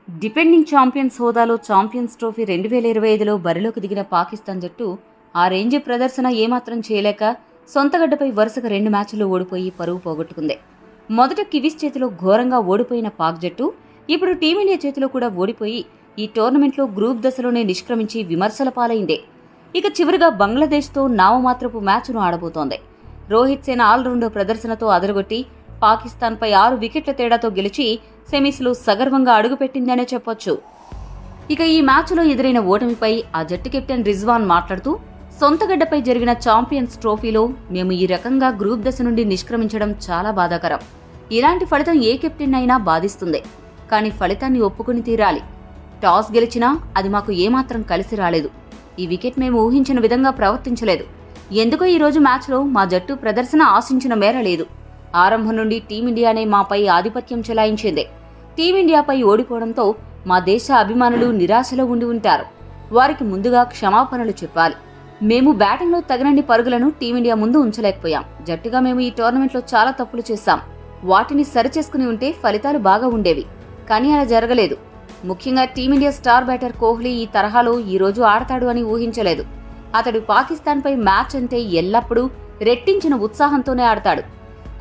Depending champions హోదాలో champions trophy 2025లో బరిలోకి దిగిన పాకిస్తాన్ జట్టు ఆ రేంజ్ ప్రదర్శన ఏమాత్రం చేయలేక సొంతగడ్డపై వరుసగా 2 మ్యాచ్ల్లో ఓడిపోయి పరువు పోగొట్టుకుంది. మొదట కివీస్ చేతిలో ఘోరంగా ఓడిపోయిన పాక్ జట్టు ఇప్పుడు టీమిండియా చేతిలో కూడా ఓడిపోయి ఈ టోర్నమెంట్లో గ్రూప్ దశలోనే నిష్క్రమించి విమర్శల పాలైంది. ఇక చివరిగా బంగ్లాదేశ్తో నామమాత్రపు మ్యాచ్ను ఆడబోతోంది. రోహిత్ సేన ఆల్రౌండర్ ప్రదర్శనతో అదరగొట్టి పాకిస్తాన్పై 6 వికెట్ల తేడాతో గెలిచి సెమీస్లో సగర్వంగా అడుగుపెట్టిందనే చెప్పొచ్చు. ఇక ఈ మ్యాచ్లో ఎదురైన ఓటమిపై ఆ జట్టు కెప్టెన్ రిజ్వాన్ మాట్లాడుతూ, సొంతగడ్డపై జరిగిన ఛాంపియన్స్ ట్రోఫీలో మేము ఈ రకంగా గ్రూప్ దశ నుండి నిష్క్రమించడం చాలా బాధాకరం. ఇలాంటి ఫలితం ఏ కెప్టెన్ అయినా బాధిస్తుంది. కానీ ఫలితాన్ని ఒప్పుకుని తీరాలి. టాస్ గెలిచినా అది మాకు ఏమాత్రం కలిసి రాలేదు. ఈ వికెట్ మేము ఊహించిన విధంగా ప్రవర్తించలేదు. ఎందుకో ఈరోజు మ్యాచ్లో మా జట్టు ప్రదర్శన ఆశించిన మేర లేదు. ఆరంభం నుండి టీమిండియానే మాపై ఆధిపత్యం చెలాయించింది. టీమిండియాపై ఓడిపోవడంతో మా దేశ అభిమానులు నిరాశలో ఉండి ఉంటారు. వారికి ముందుగా క్షమాపణలు చెప్పాలి. మేము బ్యాటింగ్లో తగినన్ని పరుగులను టీమిండియా ముందు ఉంచలేకపోయాం. జట్టుగా మేము ఈ టోర్నమెంట్లో చాలా తప్పులు చేశాం. వాటిని సరిచేసుకుని ఉంటే ఫలితాలు బాగా ఉండేవి. కానీ అలా జరగలేదు. ముఖ్యంగా టీమిండియా స్టార్ బ్యాటర్ కోహ్లీ ఈ తరహాలో ఈ రోజు ఆడతాడు అని ఊహించలేదు. అతడు పాకిస్తాన్పై మ్యాచ్ అంటే ఎల్లప్పుడూ రెట్టించిన ఉత్సాహంతోనే ఆడతాడు.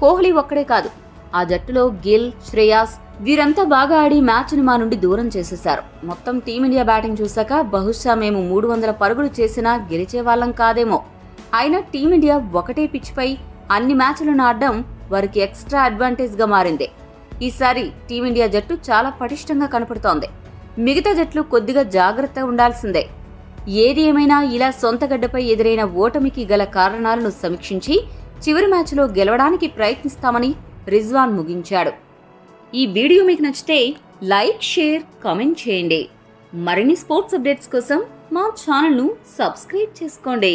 కోహ్లీ ఒక్కడే కాదు, ఆ జట్టులో గిల్, శ్రేయాస్ వీరంతా బాగా ఆడి మ్యాచ్ను మా నుండి దూరం చేసేశారు. మొత్తం టీమిండియా బ్యాటింగ్ చూశాక బహుశా మేము 300 పరుగులు చేసినా గెలిచేవాళ్లం కాదేమో. అయినా టీమిండియా ఒకటే పిచ్పై అన్ని మ్యాచ్లను ఆడడం వారికి ఎక్స్ట్రా అడ్వాంటేజ్గా మారింది. ఈసారి టీమిండియా జట్టు చాలా పటిష్టంగా కనపడుతోంది. మిగతా జట్లు కొద్దిగా జాగ్రత్త ఉండాల్సిందే. ఏది ఏమైనా ఇలా సొంతగడ్డపై ఎదురైన ఓటమికి గల కారణాలను సమీక్షించి చివరి మ్యాచ్లో గెలవడానికి ప్రయత్నిస్తామని రిజ్వాన్ ముగించాడు. ఈ వీడియో మీకు నచ్చితే లైక్, షేర్, కామెంట్ చేయండి. మరిన్ని స్పోర్ట్స్ అప్డేట్స్ కోసం మా ఛానల్ను సబ్స్క్రైబ్ చేసుకోండి.